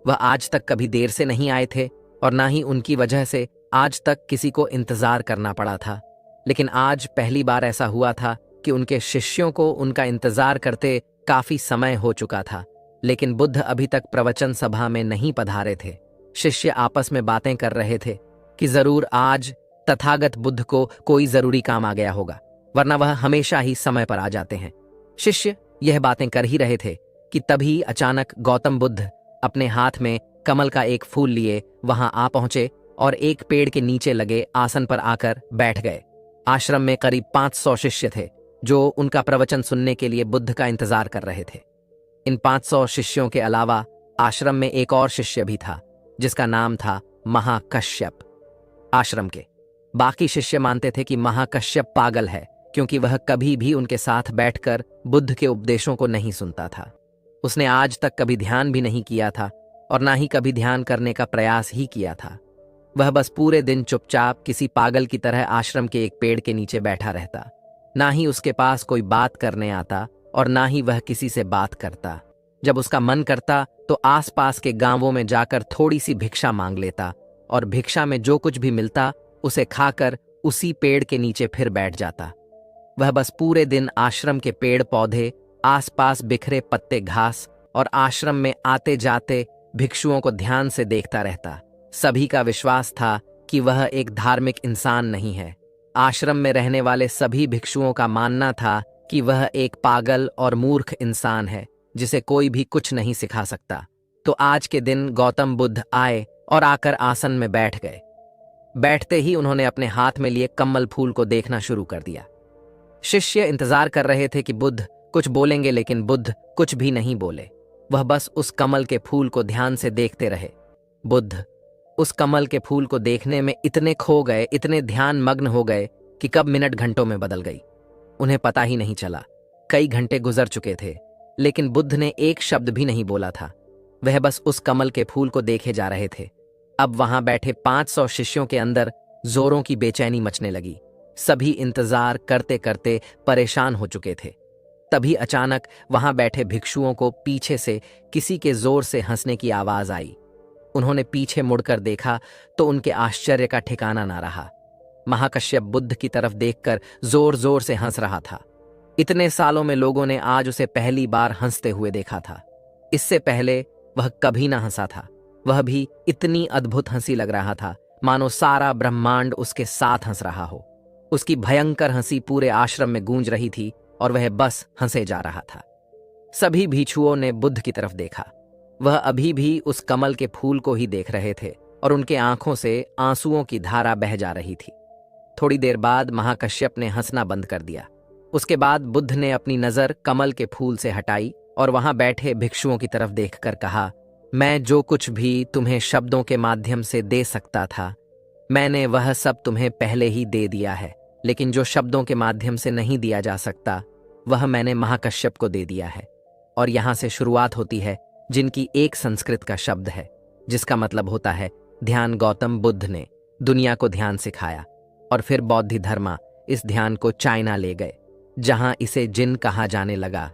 वह आज तक कभी देर से नहीं आए थे और ना ही उनकी वजह से आज तक किसी को इंतजार करना पड़ा था। लेकिन आज पहली बार ऐसा हुआ था कि उनके शिष्यों को उनका इंतजार करते काफी समय हो चुका था, लेकिन बुद्ध अभी तक प्रवचन सभा में नहीं पधारे थे। शिष्य आपस में बातें कर रहे थे कि जरूर आज तथागत बुद्ध को कोई जरूरी काम आ गया होगा, वरना वह हमेशा ही समय पर आ जाते हैं। शिष्य यह बातें कर ही रहे थे कि तभी अचानक गौतम बुद्ध अपने हाथ में कमल का एक फूल लिए वहां आ पहुंचे और एक पेड़ के नीचे लगे आसन पर आकर बैठ गए। आश्रम में करीब 500 शिष्य थे जो उनका प्रवचन सुनने के लिए बुद्ध का इंतजार कर रहे थे। इन 500 शिष्यों के अलावा आश्रम में एक और शिष्य भी था जिसका नाम था महाकश्यप। आश्रम के बाकी शिष्य मानते थे कि महाकश्यप पागल है, क्योंकि वह कभी भी उनके साथ बैठकर बुद्ध के उपदेशों को नहीं सुनता था। उसने आज तक कभी ध्यान भी नहीं किया था और ना ही कभी ध्यान करने का प्रयास ही किया था। वह बस पूरे दिन चुपचाप किसी पागल की तरह आश्रम के एक पेड़ के नीचे बैठा रहता। ना ही उसके पास कोई बात करने आता और ना ही वह किसी से बात करता। जब उसका मन करता तो आसपास के गांवों में जाकर थोड़ी सी भिक्षा मांग लेता और भिक्षा में जो कुछ भी मिलता उसे खाकर उसी पेड़ के नीचे फिर बैठ जाता। वह बस पूरे दिन आश्रम के पेड़ पौधे, आसपास बिखरे पत्ते घास और आश्रम में आते जाते भिक्षुओं को ध्यान से देखता रहता। सभी का विश्वास था कि वह एक धार्मिक इंसान नहीं है। आश्रम में रहने वाले सभी भिक्षुओं का मानना था कि वह एक पागल और मूर्ख इंसान है जिसे कोई भी कुछ नहीं सिखा सकता। तो आज के दिन गौतम बुद्ध आए और आकर आसन में बैठ गए। बैठते ही उन्होंने अपने हाथ में लिए कमल फूल को देखना शुरू कर दिया। शिष्य इंतजार कर रहे थे कि बुद्ध कुछ बोलेंगे, लेकिन बुद्ध कुछ भी नहीं बोले। वह बस उस कमल के फूल को ध्यान से देखते रहे। बुद्ध उस कमल के फूल को देखने में इतने खो गए, इतने ध्यान मग्न हो गए कि कब मिनट घंटों में बदल गई उन्हें पता ही नहीं चला। कई घंटे गुजर चुके थे, लेकिन बुद्ध ने एक शब्द भी नहीं बोला था। वह बस उस कमल के फूल को देखे जा रहे थे। अब वहां बैठे 500 शिष्यों के अंदर जोरों की बेचैनी मचने लगी। सभी इंतजार करते करते परेशान हो चुके थे। तभी अचानक वहां बैठे भिक्षुओं को पीछे से किसी के जोर से हंसने की आवाज आई। उन्होंने पीछे मुड़कर देखा तो उनके आश्चर्य का ठिकाना ना रहा। महाकश्यप बुद्ध की तरफ देखकर जोर जोर से हंस रहा था। इतने सालों में लोगों ने आज उसे पहली बार हंसते हुए देखा था। इससे पहले वह कभी ना हंसा था। वह भी इतनी अद्भुत हंसी लग रहा था मानो सारा ब्रह्मांड उसके साथ हंस रहा हो। उसकी भयंकर हंसी पूरे आश्रम में गूंज रही थी और वह बस हंसे जा रहा था। सभी भिक्षुओं ने बुद्ध की तरफ देखा। वह अभी भी उस कमल के फूल को ही देख रहे थे और उनके आंखों से आंसुओं की धारा बह जा रही थी। थोड़ी देर बाद महाकश्यप ने हंसना बंद कर दिया। उसके बाद बुद्ध ने अपनी नजर कमल के फूल से हटाई और वहां बैठे भिक्षुओं की तरफ देखकर कहा, मैं जो कुछ भी तुम्हें शब्दों के माध्यम से दे सकता था, मैंने वह सब तुम्हें पहले ही दे दिया है। लेकिन जो शब्दों के माध्यम से नहीं दिया जा सकता, वह मैंने महाकश्यप को दे दिया है। और यहां से शुरुआत होती है जिनकी एक संस्कृत का शब्द है, जिसका मतलब होता है ध्यान। गौतम बुद्ध ने दुनिया को ध्यान सिखाया और फिर बौद्ध धर्म इस ध्यान को चाइना ले गए, जहां इसे जिन कहा जाने लगा।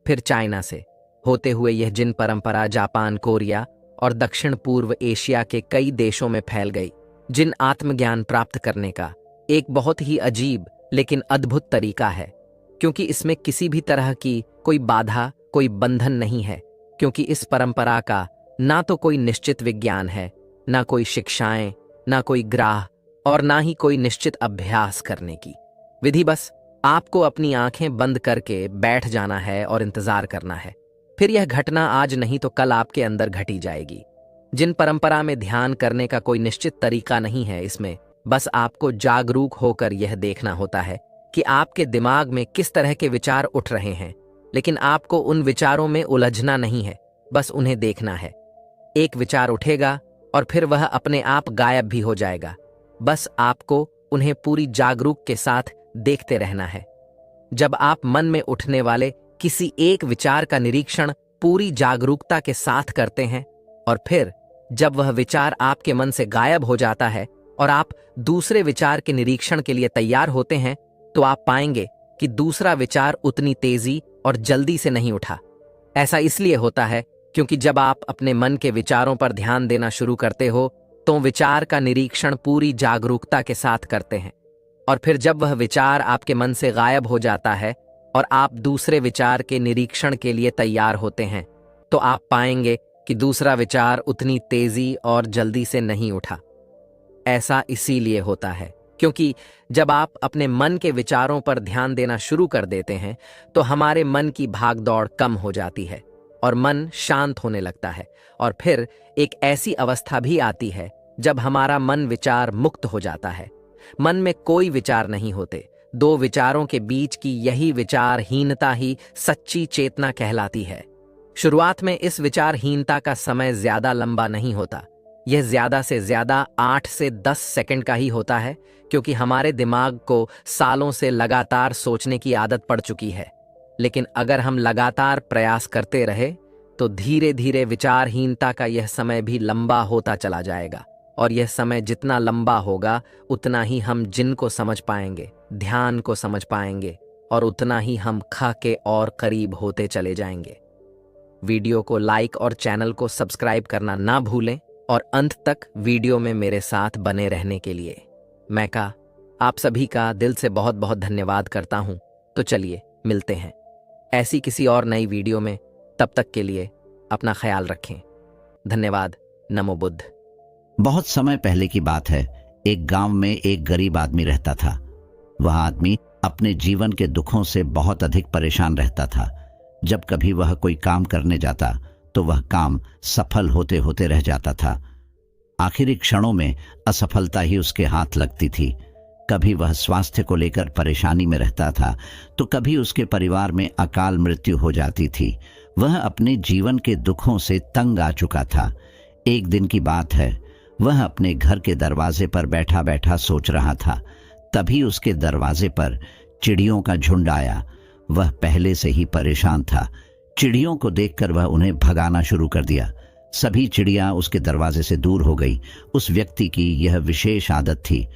फिर चाइना से होते हुए यह जिन परंपरा जापान, कोरिया और दक्षिण पूर्व एशिया के कई देशों में फैल गई। जिन आत्मज्ञान प्राप्त करने का एक बहुत ही अजीब लेकिन अद्भुत तरीका है, क्योंकि इसमें किसी भी तरह की कोई बाधा, कोई बंधन नहीं है। क्योंकि इस परंपरा का ना तो कोई निश्चित विज्ञान है, ना कोई शिक्षाएं, ना कोई ग्राह और ना ही कोई निश्चित अभ्यास करने की विधि। बस आपको अपनी आंखें बंद करके बैठ जाना है और इंतजार करना है। फिर यह घटना आज नहीं तो कल आपके अंदर घटी जाएगी। जिन परंपरा में ध्यान करने का कोई निश्चित तरीका नहीं है, इसमें बस आपको जागरूक होकर यह देखना होता है कि आपके दिमाग में किस तरह के विचार उठ रहे हैं, लेकिन आपको उन विचारों में उलझना नहीं है, बस उन्हें देखना है। एक विचार उठेगा और फिर वह अपने आप गायब भी हो जाएगा। बस आपको उन्हें पूरी जागरूक के साथ देखते रहना है। जब आप मन में उठने वाले किसी एक विचार का निरीक्षण पूरी जागरूकता के साथ करते हैं और फिर जब वह विचार आपके मन से गायब हो जाता है और आप दूसरे विचार के निरीक्षण के लिए तैयार होते हैं, तो आप पाएंगे कि दूसरा विचार उतनी तेजी और जल्दी से नहीं उठा। ऐसा इसलिए होता है क्योंकि जब आप अपने मन के विचारों पर ध्यान देना शुरू करते हो तो विचार का निरीक्षण पूरी जागरूकता के साथ करते हैं, और फिर जब वह विचार आपके मन से गायब हो जाता है और आप दूसरे विचार के निरीक्षण के लिए तैयार होते हैं, तो आप पाएंगे कि दूसरा विचार उतनी तेजी और जल्दी से नहीं उठा। ऐसा इसीलिए होता है क्योंकि जब आप अपने मन के विचारों पर ध्यान देना शुरू कर देते हैं तो हमारे मन की भागदौड़ कम हो जाती है और मन शांत होने लगता है। और फिर एक ऐसी अवस्था भी आती है जब हमारा मन विचार मुक्त हो जाता है। मन में कोई विचार नहीं होते। दो विचारों के बीच की यही विचारहीनता ही सच्ची चेतना कहलाती है। शुरुआत में इस विचारहीनता का समय ज्यादा लंबा नहीं होता। यह ज्यादा से ज्यादा 8 से 10 सेकंड का ही होता है, क्योंकि हमारे दिमाग को सालों से लगातार सोचने की आदत पड़ चुकी है। लेकिन अगर हम लगातार प्रयास करते रहे तो धीरे धीरे विचारहीनता का यह समय भी लंबा होता चला जाएगा, और यह समय जितना लंबा होगा उतना ही हम जिन को समझ पाएंगे, ध्यान को समझ पाएंगे, और उतना ही हम खा के और करीब होते चले जाएंगे। वीडियो को लाइक और चैनल को सब्सक्राइब करना ना भूलें, और अंत तक वीडियो में मेरे साथ बने रहने के लिए मैं आप सभी का दिल से बहुत बहुत धन्यवाद करता हूं। तो चलिए मिलते हैं ऐसी किसी और नई वीडियो में। तब तक के लिए अपना ख्याल रखें। धन्यवाद। नमो बुद्ध। बहुत समय पहले की बात है। एक गांव में एक गरीब आदमी रहता था। वह आदमी अपने जीवन के दुखों से बहुत अधिक परेशान रहता था। जब कभी वह कोई काम करने जाता तो वह काम सफल होते होते रह जाता था। आखिरी क्षणों में असफलता ही उसके हाथ लगती थी। कभी वह स्वास्थ्य को लेकर परेशानी में रहता था तो कभी उसके परिवार में अकाल मृत्यु हो जाती थी। वह अपने जीवन के दुखों से तंग आ चुका था। एक दिन की बात है, वह अपने घर के दरवाजे पर बैठा बैठा सोच रहा था। तभी उसके दरवाजे पर चिड़ियों का झुंड आया। वह पहले से ही परेशान था। चिड़ियों को देखकर वह उन्हें भगाना शुरू कर दिया। सभी चिड़ियां उसके दरवाजे से दूर हो गई। उस व्यक्ति की यह विशेष आदत थी।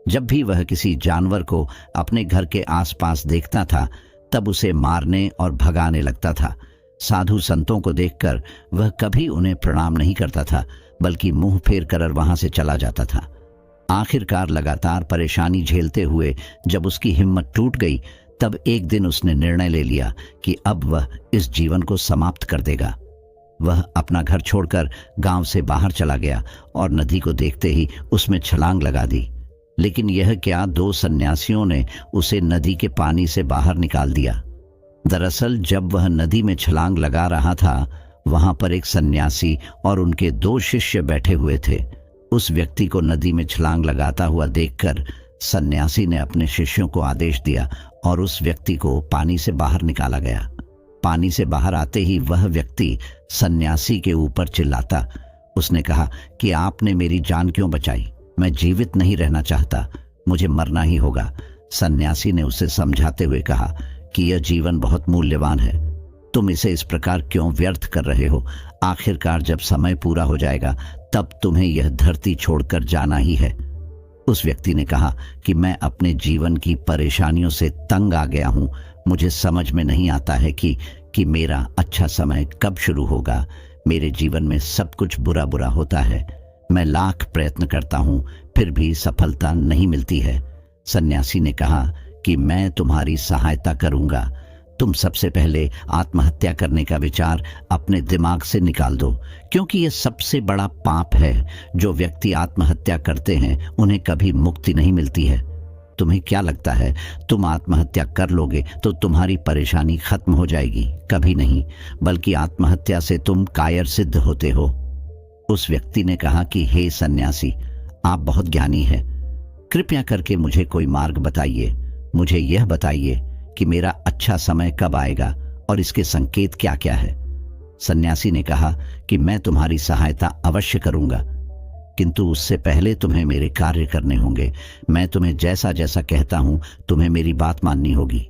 जब भी वह किसी जानवर को अपने घर के आसपास देखता था तब उसे मारने और भगाने लगता था। साधु संतों को देखकर वह कभी उन्हें प्रणाम नहीं करता था, बल्कि मुंह फेर कर वहां से चला जाता था। आखिरकार लगातार परेशानी झेलते हुए जब उसकी हिम्मत टूट गई, तब एक दिन उसने निर्णय ले लिया कि अब वह इस जीवन को समाप्त कर देगा। वह अपना घर छोड़कर गांव से बाहर चला गया और नदी को देखते ही उसमें छलांग लगा दी। लेकिन यह क्या, 2 सन्यासियों ने उसे नदी के पानी से बाहर निकाल दिया। दरअसल जब वह नदी में छलांग लगा रहा था, वहां पर एक सन्यासी और उनके 2 शिष्य बैठे हुए थे। उस व्यक्ति को नदी में छलांग लगाता हुआ देखकर सन्यासी ने अपने शिष्यों को आदेश दिया और उस व्यक्ति को पानी से बाहर निकाला गया। पानी से बाहर आते ही वह व्यक्ति सन्यासी के ऊपर चिल्लाता। उसने कहा कि आपने मेरी जान क्यों बचाई? मैं जीवित नहीं रहना चाहता, मुझे मरना ही होगा। सन्यासी ने उसे समझाते हुए कहा कि यह जीवन बहुत मूल्यवान है, तुम इसे इस प्रकार क्यों व्यर्थ कर रहे हो? आखिरकार जब समय पूरा हो जाएगा तब तुम्हें यह धरती छोड़कर जाना ही है। उस व्यक्ति ने कहा कि मैं अपने जीवन की परेशानियों से तंग आ गया हूं। मुझे समझ में नहीं आता है कि मेरा अच्छा समय कब शुरू होगा। मेरे जीवन में सब कुछ बुरा बुरा होता है। मैं लाख प्रयत्न करता हूं, फिर भी सफलता नहीं मिलती है। सन्यासी ने कहा कि मैं तुम्हारी सहायता करूंगा। तुम सबसे पहले आत्महत्या करने का विचार अपने दिमाग से निकाल दो, क्योंकि यह सबसे बड़ा पाप है। जो व्यक्ति आत्महत्या करते हैं उन्हें कभी मुक्ति नहीं मिलती है। तुम्हें क्या लगता है तुम आत्महत्या कर लोगे तो तुम्हारी परेशानी खत्म हो जाएगी? कभी नहीं, बल्कि आत्महत्या से तुम कायर सिद्ध होते हो। उस व्यक्ति ने कहा कि हे सन्यासी, आप बहुत ज्ञानी हैं, कृपया करके मुझे कोई मार्ग बताइए। मुझे यह बताइए कि मेरा अच्छा समय कब आएगा और इसके संकेत क्या क्या है। सन्यासी ने कहा कि मैं तुम्हारी सहायता अवश्य करूंगा, किंतु उससे पहले तुम्हें मेरे कार्य करने होंगे। मैं तुम्हें जैसा जैसा कहता हूं तुम्हें मेरी बात माननी होगी।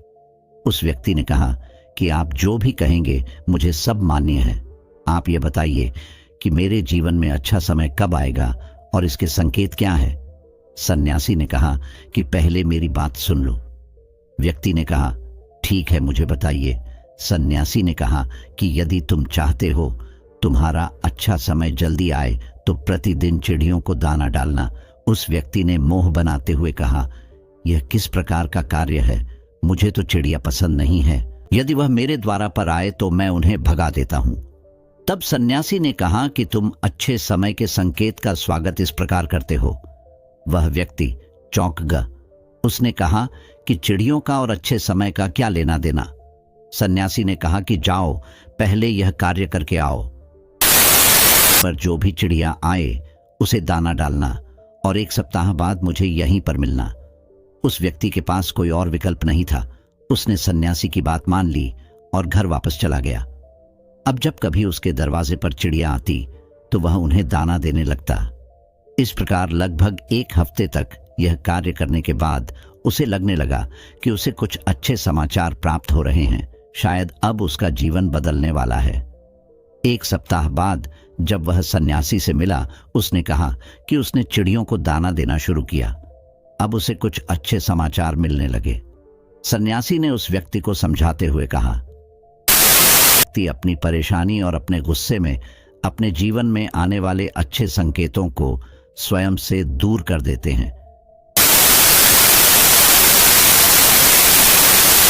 उस व्यक्ति ने कहा कि आप जो भी कहेंगे मुझे सब मान्य है। आप ये बताइए कि मेरे जीवन में अच्छा समय कब आएगा और इसके संकेत क्या है। सन्यासी ने कहा कि पहले मेरी बात सुन लो। व्यक्ति ने कहा ठीक है, मुझे बताइए। सन्यासी ने कहा कि यदि तुम चाहते हो तुम्हारा अच्छा समय जल्दी आए तो प्रतिदिन चिड़ियों को दाना डालना। उस व्यक्ति ने मोह बनाते हुए कहा, यह किस प्रकार का कार्य है? मुझे तो चिड़िया पसंद नहीं है। यदि वह मेरे द्वारा पर आए तो मैं उन्हें भगा देता हूं। तब सन्यासी ने कहा कि तुम अच्छे समय के संकेत का स्वागत इस प्रकार करते हो। वह व्यक्ति चौंक गया। उसने कहा कि चिड़ियों का और अच्छे समय का क्या लेना देना। सन्यासी ने कहा कि जाओ, पहले यह कार्य करके आओ। पर जो भी चिड़िया आए उसे दाना डालना और 1 सप्ताह बाद मुझे यहीं पर मिलना। उस व्यक्ति के पास कोई और विकल्प नहीं था। उसने सन्यासी की बात मान ली और घर वापस चला गया। अब जब कभी उसके दरवाजे पर चिड़िया आती तो वह उन्हें दाना देने लगता। इस प्रकार लगभग 1 हफ्ते तक यह कार्य करने के बाद उसे लगने लगा कि उसे कुछ अच्छे समाचार प्राप्त हो रहे हैं। शायद अब उसका जीवन बदलने वाला है। 1 सप्ताह बाद जब वह सन्यासी से मिला, उसने कहा कि उसने चिड़ियों को दाना देना शुरू किया। अब उसे कुछ अच्छे समाचार मिलने लगे। सन्यासी ने उस व्यक्ति को समझाते हुए कहा, व्यक्ति अपनी परेशानी और अपने गुस्से में अपने जीवन में आने वाले अच्छे संकेतों को स्वयं से दूर कर देते हैं।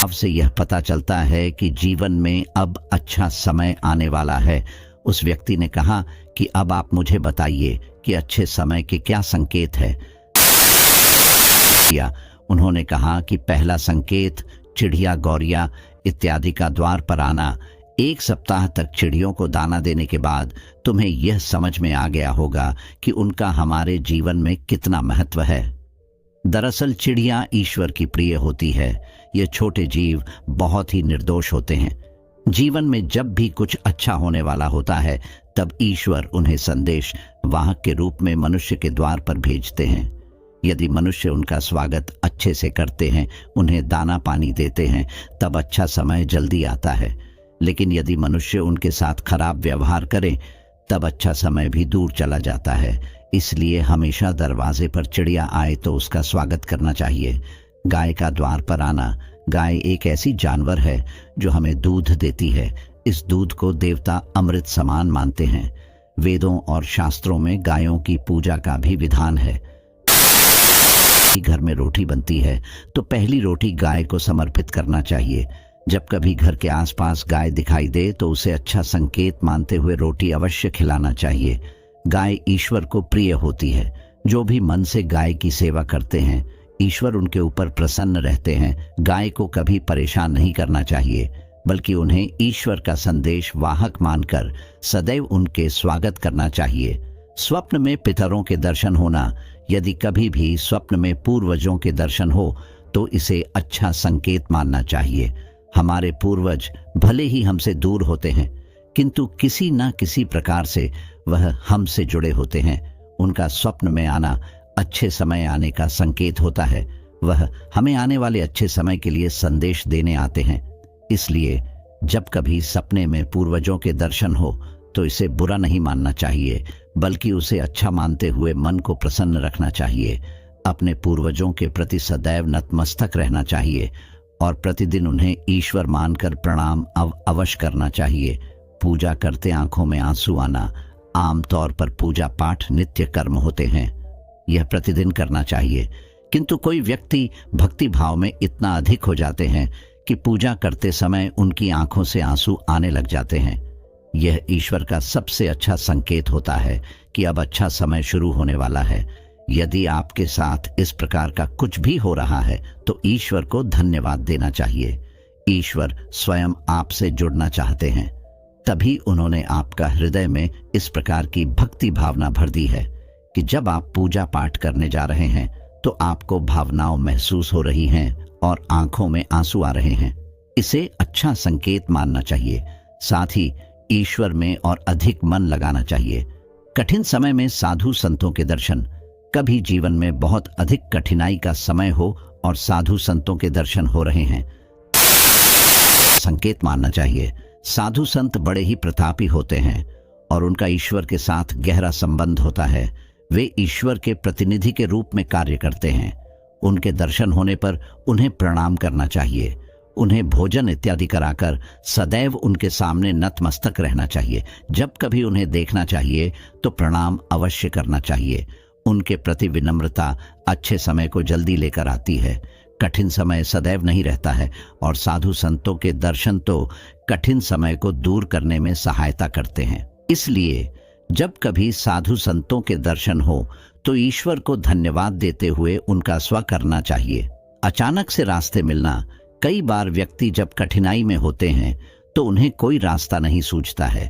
अब से यह पता चलता है कि जीवन में अब अच्छा समय आने वाला है उस व्यक्ति ने कहा कि अब आप मुझे बताइए कि अच्छे समय के क्या संकेत है। उन्होंने कहा कि पहला संकेत चिड़िया, गौरिया इत्यादि का द्वार पर आना। 1 सप्ताह तक चिड़ियों को दाना देने के बाद तुम्हें यह समझ में आ गया होगा कि उनका हमारे जीवन में कितना महत्व है। दरअसल चिड़िया ईश्वर की प्रिय होती है। ये छोटे जीव बहुत ही निर्दोष होते हैं। जीवन में जब भी कुछ अच्छा होने वाला होता है तब ईश्वर उन्हें संदेश वाहक के रूप में मनुष्य के द्वार पर भेजते हैं। यदि मनुष्य उनका स्वागत अच्छे से करते हैं, उन्हें दाना पानी देते हैं, तब अच्छा समय जल्दी आता है। लेकिन यदि मनुष्य उनके साथ खराब व्यवहार करे तब अच्छा समय भी दूर चला जाता है। इसलिए हमेशा दरवाजे पर चिड़िया आए तो उसका स्वागत करना चाहिए। गाय का द्वार पर आना। गाय एक ऐसी जानवर है जो हमें दूध देती है। इस दूध को देवता अमृत समान मानते हैं। वेदों और शास्त्रों में गायों की पूजा का भी विधान है। घर में रोटी बनती है तो पहली रोटी गाय को समर्पित करना चाहिए। जब कभी घर के आसपास गाय दिखाई दे तो उसे अच्छा संकेत मानते हुए रोटी अवश्य खिलाना चाहिए। गाय ईश्वर को प्रिय होती है। जो भी मन से गाय की सेवा करते हैं, ईश्वर उनके ऊपर प्रसन्न रहते हैं। गाय को कभी परेशान नहीं करना चाहिए, बल्कि उन्हें ईश्वर का संदेश वाहक मानकर सदैव उनके स्वागत करना चाहिए। स्वप्न में पितरों के दर्शन होना। यदि कभी भी स्वप्न में पूर्वजों के दर्शन हो तो इसे अच्छा संकेत मानना चाहिए। हमारे पूर्वज भले ही हमसे दूर होते हैं, किंतु किसी न किसी प्रकार से वह हमसे जुड़े होते हैं। उनका स्वप्न में आना अच्छे समय आने का संकेत होता है। वह हमें आने वाले अच्छे समय के लिए संदेश देने आते हैं। इसलिए जब कभी सपने में पूर्वजों के दर्शन हो तो इसे बुरा नहीं मानना चाहिए, बल्कि उसे अच्छा मानते हुए मन को प्रसन्न रखना चाहिए। अपने पूर्वजों के प्रति सदैव नतमस्तक रहना चाहिए और प्रतिदिन उन्हें ईश्वर मानकर प्रणाम अवश्य करना चाहिए। पूजा करते आंखों में आंसू आना। आमतौर पर पूजा पाठ नित्य कर्म होते हैं, यह प्रतिदिन करना चाहिए। किंतु कोई व्यक्ति भक्ति भाव में इतना अधिक हो जाते हैं कि पूजा करते समय उनकी आंखों से आंसू आने लग जाते हैं। यह ईश्वर का सबसे अच्छा संकेत होता है कि अब अच्छा समय शुरू होने वाला है। यदि आपके साथ इस प्रकार का कुछ भी हो रहा है तो ईश्वर को धन्यवाद देना चाहिए। ईश्वर स्वयं आपसे जुड़ना चाहते हैं, तभी उन्होंने आपका हृदय में इस प्रकार की भक्ति भावना भर दी है कि जब आप पूजा पाठ करने जा रहे हैं तो आपको भावनाओं महसूस हो रही हैं और आंखों में आंसू आ रहे हैं। इसे अच्छा संकेत मानना चाहिए। साथ ही ईश्वर में और अधिक मन लगाना चाहिए। कठिन समय में साधु संतों के दर्शन। कभी जीवन में बहुत अधिक कठिनाई का समय हो और साधु संतों के दर्शन हो रहे हैं, संकेत मानना चाहिए। साधु संत बड़े ही प्रतापी होते हैं और उनका ईश्वर के साथ गहरा संबंध होता है। वे ईश्वर के प्रतिनिधि के रूप में कार्य करते हैं। उनके दर्शन होने पर उन्हें प्रणाम करना चाहिए। उन्हें भोजन इत्यादि कराकर सदैव उनके सामने नतमस्तक रहना चाहिए। जब कभी उन्हें देखना चाहिए तो प्रणाम अवश्य करना चाहिए। उनके प्रति विनम्रता अच्छे समय को जल्दी लेकर आती है। कठिन समय सदैव नहीं रहता है और साधु संतों के दर्शन तो कठिन समय को दूर करने में सहायता करते हैं। इसलिए जब कभी साधु संतों के दर्शन हो तो ईश्वर को धन्यवाद देते हुए उनका स्व करना चाहिए। अचानक से रास्ते मिलना। कई बार व्यक्ति जब कठिनाई में होते हैं तो उन्हें कोई रास्ता नहीं सूझता है,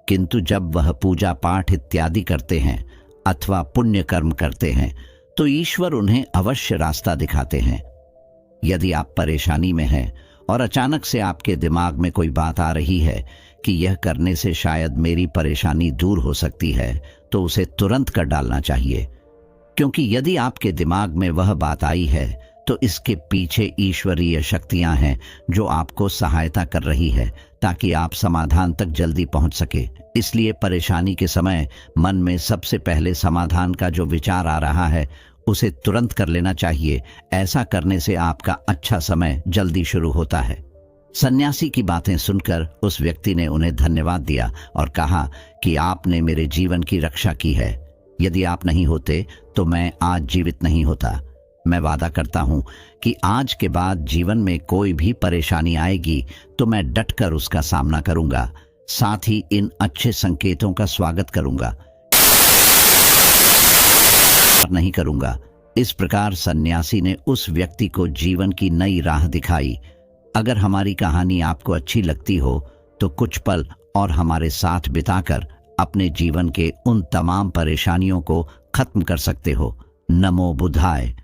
किंतु जब वह पूजा पाठ इत्यादि करते हैं अथवा पुण्य कर्म करते हैं तो ईश्वर उन्हें अवश्य रास्ता दिखाते हैं। यदि आप परेशानी में हैं और अचानक से आपके दिमाग में कोई बात आ रही है कि यह करने से शायद मेरी परेशानी दूर हो सकती है, तो उसे तुरंत कर डालना चाहिए, क्योंकि यदि आपके दिमाग में वह बात आई है तो इसके पीछे ईश्वरीय शक्तियां हैं जो आपको सहायता कर रही है ताकि आप समाधान तक जल्दी पहुंच सके। इसलिए परेशानी के समय मन में सबसे पहले समाधान का जो विचार आ रहा है उसे तुरंत कर लेना चाहिए। ऐसा करने से आपका अच्छा समय जल्दी शुरू होता है। सन्यासी की बातें सुनकर उस व्यक्ति ने उन्हें धन्यवाद दिया और कहा कि आपने मेरे जीवन की रक्षा की है। यदि आप नहीं होते तो मैं आज जीवित नहीं होता। मैं वादा करता हूं कि आज के बाद जीवन में कोई भी परेशानी आएगी तो मैं डटकर उसका सामना करूंगा। साथ ही इन अच्छे संकेतों का स्वागत करूंगा, नहीं करूंगा। इस प्रकार सन्यासी ने उस व्यक्ति को जीवन की नई राह दिखाई। अगर हमारी कहानी आपको अच्छी लगती हो तो कुछ पल और हमारे साथ बिताकर अपने जीवन के उन तमाम परेशानियों को खत्म कर सकते हो। नमो बुद्धाय।